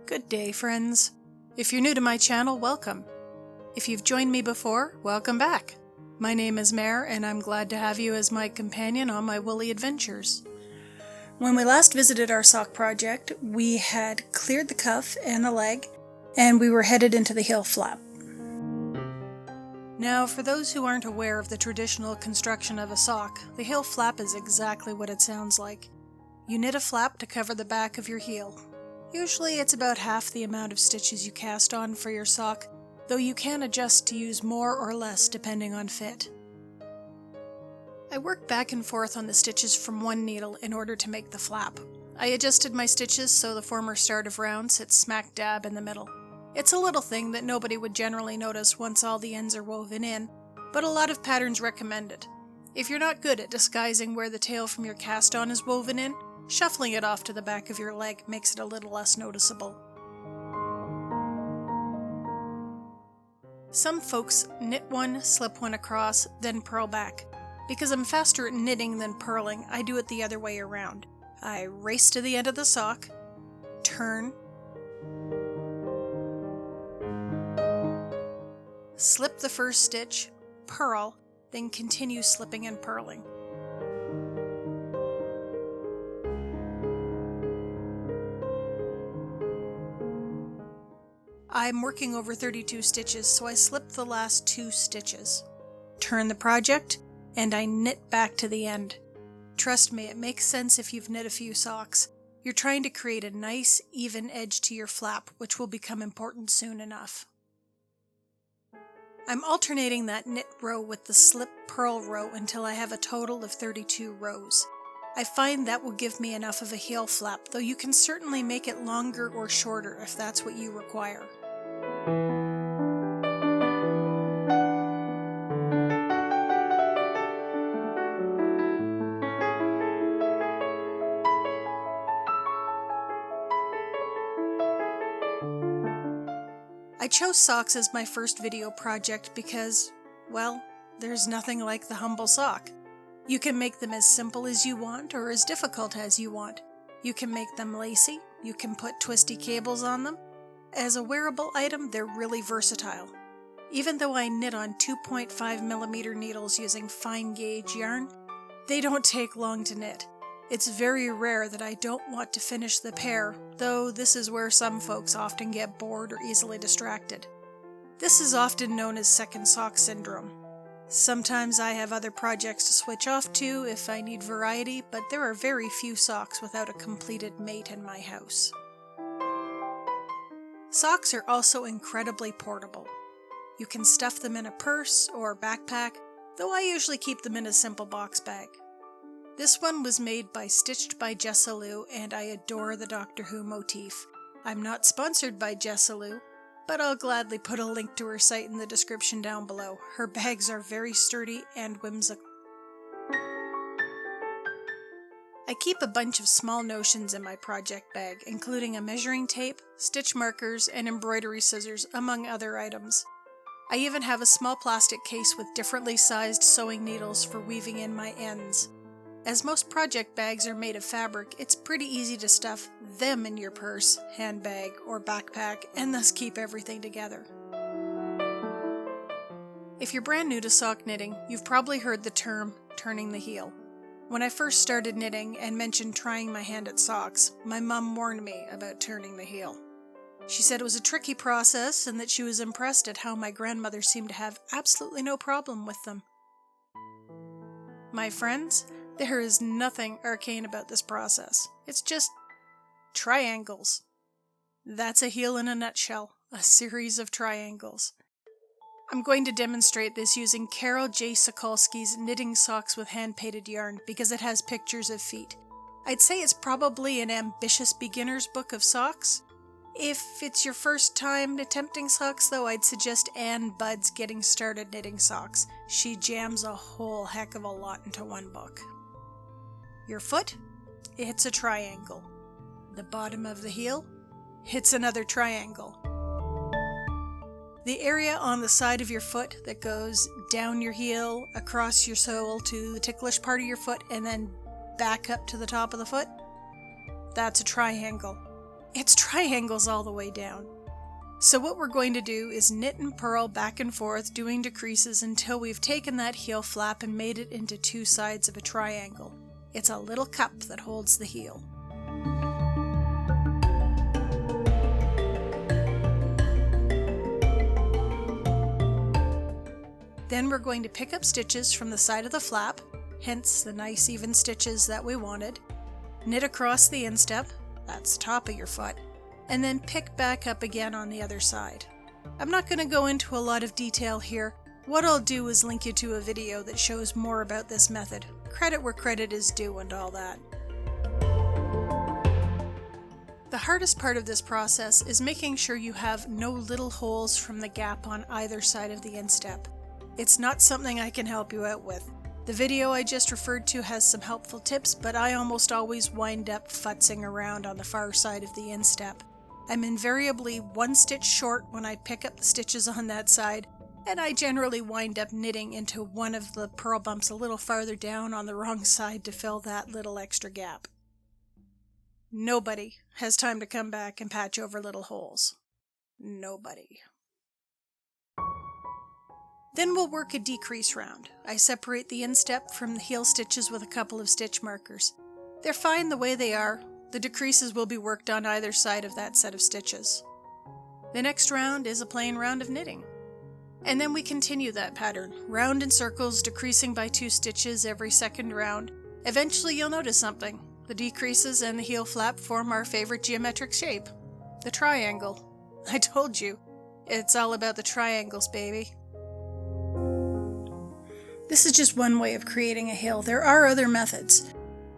Good day, friends. If you're new to my channel, welcome. If you've joined me before, welcome back. My name is Mare, and I'm glad to have you as my companion on my woolly adventures. When we last visited our sock project, we had cleared the cuff and the leg, and we were headed into the heel flap. Now, for those who aren't aware of the traditional construction of a sock, the heel flap is exactly what it sounds like. You knit a flap to cover the back of your heel. Usually it's about half the amount of stitches you cast on for your sock, though you can adjust to use more or less depending on fit. I worked back and forth on the stitches from one needle in order to make the flap. I adjusted my stitches so the former start of round sits smack dab in the middle. It's a little thing that nobody would generally notice once all the ends are woven in, but a lot of patterns recommend it. If you're not good at disguising where the tail from your cast on is woven in, shuffling it off to the back of your leg makes it a little less noticeable. Some folks knit one, slip one across, then purl back. Because I'm faster at knitting than purling, I do it the other way around. I race to the end of the sock, turn, slip the first stitch, purl, then continue slipping and purling. I'm working over 32 stitches, so I slip the last 2 stitches. Turn the project, and I knit back to the end. Trust me, it makes sense if you've knit a few socks. You're trying to create a nice, even edge to your flap, which will become important soon enough. I'm alternating that knit row with the slip purl row until I have a total of 32 rows. I find that will give me enough of a heel flap, though you can certainly make it longer or shorter if that's what you require. I chose socks as my first video project because, well, there's nothing like the humble sock. You can make them as simple as you want or as difficult as you want. You can make them lacy, you can put twisty cables on them. As a wearable item, they're really versatile. Even though I knit on 2.5mm needles using fine gauge yarn, they don't take long to knit. It's very rare that I don't want to finish the pair, though this is where some folks often get bored or easily distracted. This is often known as second sock syndrome. Sometimes I have other projects to switch off to if I need variety, but there are very few socks without a completed mate in my house. Socks are also incredibly portable. You can stuff them in a purse or backpack, though I usually keep them in a simple box bag. This one was made by Stitched by Jawoll, and I adore the Doctor Who motif. I'm not sponsored by Jawoll, but I'll gladly put a link to her site in the description down below. Her bags are very sturdy and whimsical. I keep a bunch of small notions in my project bag, including a measuring tape, stitch markers, and embroidery scissors, among other items. I even have a small plastic case with differently sized sewing needles for weaving in my ends. As most project bags are made of fabric, it's pretty easy to stuff them in your purse, handbag, or backpack, and thus keep everything together. If you're brand new to sock knitting, you've probably heard the term turning the heel. When I first started knitting and mentioned trying my hand at socks, my mum warned me about turning the heel. She said it was a tricky process and that she was impressed at how my grandmother seemed to have absolutely no problem with them. My friends, there is nothing arcane about this process. It's just triangles. That's a heel in a nutshell, a series of triangles. I'm going to demonstrate this using Carol J. Sokolsky's Knitting Socks with Hand-Painted Yarn because it has pictures of feet. I'd say it's probably an ambitious beginner's book of socks. If it's your first time attempting socks, though, I'd suggest Anne Budd's Getting Started Knitting Socks. She jams a whole heck of a lot into one book. Your foot? It's a triangle. The bottom of the heel? It's another triangle. The area on the side of your foot that goes down your heel, across your sole to the ticklish part of your foot, and then back up to the top of the foot? That's a triangle. It's triangles all the way down. So what we're going to do is knit and purl back and forth, doing decreases until we've taken that heel flap and made it into two sides of a triangle. It's a little cup that holds the heel. Then we're going to pick up stitches from the side of the flap, hence the nice even stitches that we wanted, knit across the instep, that's the top of your foot, and then pick back up again on the other side. I'm not going to go into a lot of detail here. What I'll do is link you to a video that shows more about this method. Credit where credit is due and all that. The hardest part of this process is making sure you have no little holes from the gap on either side of the instep. It's not something I can help you out with. The video I just referred to has some helpful tips, but I almost always wind up futzing around on the far side of the instep. I'm invariably one stitch short when I pick up the stitches on that side, and I generally wind up knitting into one of the purl bumps a little farther down on the wrong side to fill that little extra gap. Nobody has time to come back and patch over little holes. Nobody. Then we'll work a decrease round. I separate the instep from the heel stitches with a couple of stitch markers. They're fine the way they are. The decreases will be worked on either side of that set of stitches. The next round is a plain round of knitting. And then we continue that pattern, round in circles, decreasing by 2 stitches every second round. Eventually you'll notice something. The decreases and the heel flap form our favorite geometric shape, the triangle. I told you, it's all about the triangles, baby. This is just one way of creating a heel. There are other methods.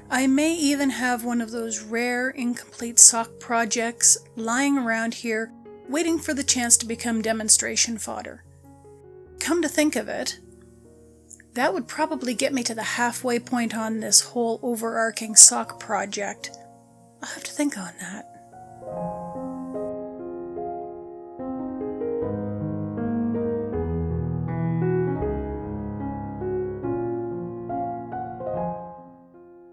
I may even have one of those rare, incomplete sock projects lying around here, waiting for the chance to become demonstration fodder. Come to think of it, that would probably get me to the halfway point on this whole overarching sock project. I'll have to think on that.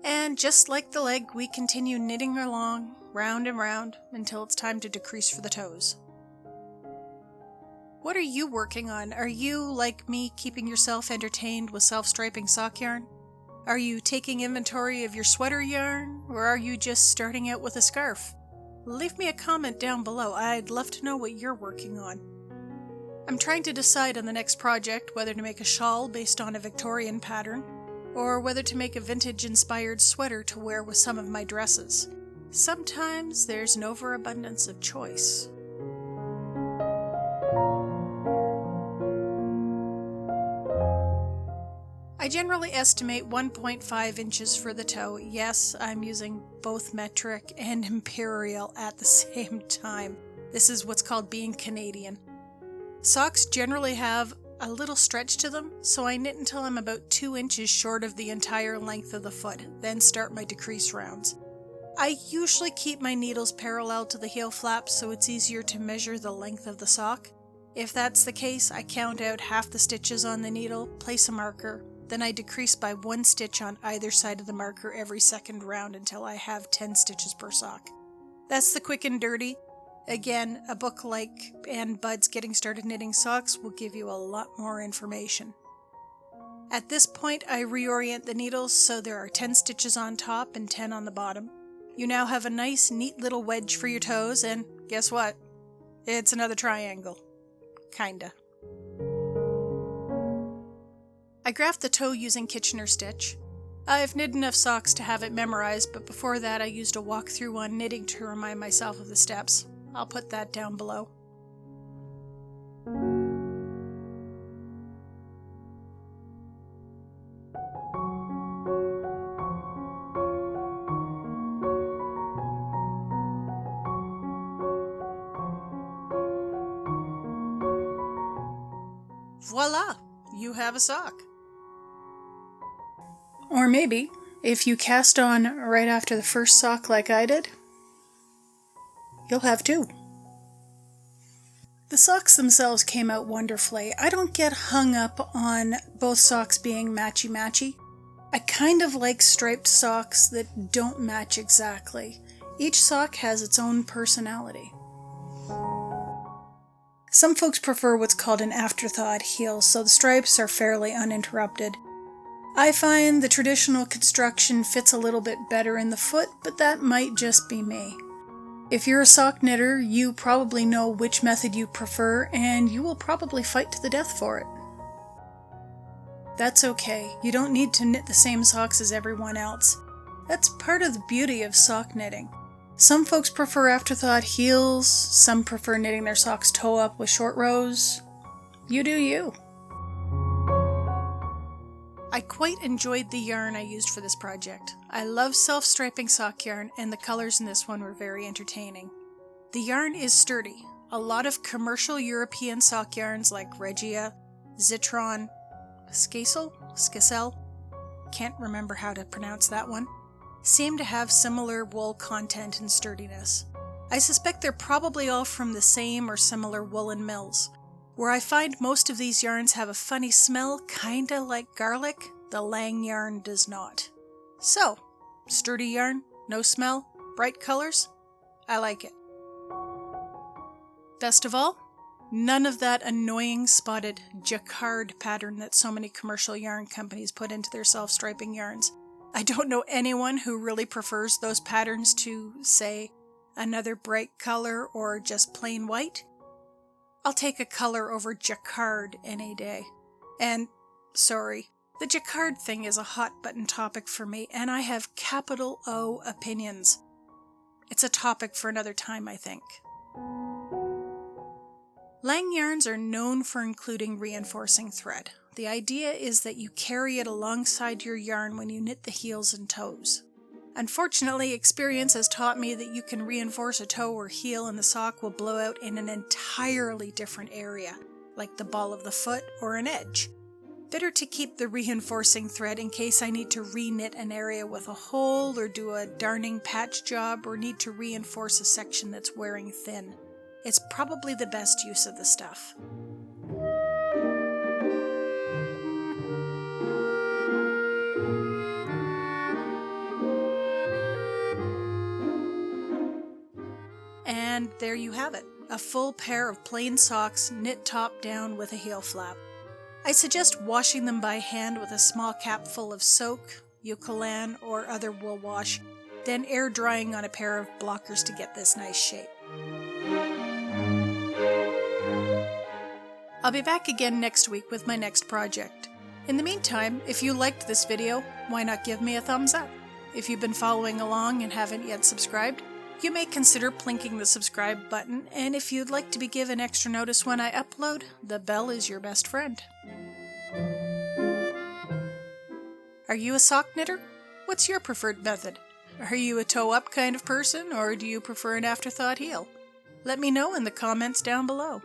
And just like the leg, we continue knitting along, round and round, until it's time to decrease for the toes. What are you working on? Are you, like me, keeping yourself entertained with self-striping sock yarn? Are you taking inventory of your sweater yarn? Or are you just starting out with a scarf? Leave me a comment down below. I'd love to know what you're working on. I'm trying to decide on the next project whether to make a shawl based on a Victorian pattern, or whether to make a vintage-inspired sweater to wear with some of my dresses. Sometimes there's an overabundance of choice. I generally estimate 1.5 inches for the toe. Yes, I'm using both metric and imperial at the same time. This is what's called being Canadian. Socks generally have a little stretch to them, so I knit until I'm about 2 inches short of the entire length of the foot, then start my decrease rounds. I usually keep my needles parallel to the heel flaps so it's easier to measure the length of the sock. If that's the case, I count out half the stitches on the needle, place a marker, then I decrease by 1 stitch on either side of the marker every second round until I have 10 stitches per sock. That's the quick and dirty. Again, a book like Ann Budd's Getting Started Knitting Socks will give you a lot more information. At this point, I reorient the needles so there are 10 stitches on top and 10 on the bottom. You now have a nice, neat little wedge for your toes, and guess what? It's another triangle. Kinda. I graphed the toe using Kitchener stitch. I've knit enough socks to have it memorized, but before that I used a walkthrough on knitting to remind myself of the steps. I'll put that down below. Voila! You have a sock. Or maybe, if you cast on right after the first sock like I did, you'll have 2. The socks themselves came out wonderfully. I don't get hung up on both socks being matchy-matchy. I kind of like striped socks that don't match exactly. Each sock has its own personality. Some folks prefer what's called an afterthought heel, so the stripes are fairly uninterrupted. I find the traditional construction fits a little bit better in the foot, but that might just be me. If you're a sock knitter, you probably know which method you prefer, and you will probably fight to the death for it. That's okay. You don't need to knit the same socks as everyone else. That's part of the beauty of sock knitting. Some folks prefer afterthought heels, some prefer knitting their socks toe up with short rows. You do you. I quite enjoyed the yarn I used for this project. I love self-striping sock yarn, and the colors in this one were very entertaining. The yarn is sturdy. A lot of commercial European sock yarns like Regia, Zitron, Skacel, can't remember how to pronounce that one, seem to have similar wool content and sturdiness. I suspect they're probably all from the same or similar woolen mills. Where I find most of these yarns have a funny smell, kinda like garlic, the Lang yarn does not. So, sturdy yarn, no smell, bright colors, I like it. Best of all, none of that annoying spotted jacquard pattern that so many commercial yarn companies put into their self-striping yarns. I don't know anyone who really prefers those patterns to, say, another bright color or just plain white. I'll take a color over jacquard any day. And, sorry, the jacquard thing is a hot-button topic for me, and I have capital O opinions. It's a topic for another time, I think. Lang yarns are known for including reinforcing thread. The idea is that you carry it alongside your yarn when you knit the heels and toes. Unfortunately, experience has taught me that you can reinforce a toe or heel and the sock will blow out in an entirely different area, like the ball of the foot or an edge. Better to keep the reinforcing thread in case I need to re-knit an area with a hole or do a darning patch job or need to reinforce a section that's wearing thin. It's probably the best use of the stuff. And there you have it, a full pair of plain socks knit top down with a heel flap. I suggest washing them by hand with a small cap full of soak, eucalan, or other wool wash, then air drying on a pair of blockers to get this nice shape. I'll be back again next week with my next project. In the meantime, if you liked this video, why not give me a thumbs up? If you've been following along and haven't yet subscribed, you may consider plinking the subscribe button, and if you'd like to be given extra notice when I upload, the bell is your best friend. Are you a sock knitter? What's your preferred method? Are you a toe-up kind of person, or do you prefer an afterthought heel? Let me know in the comments down below.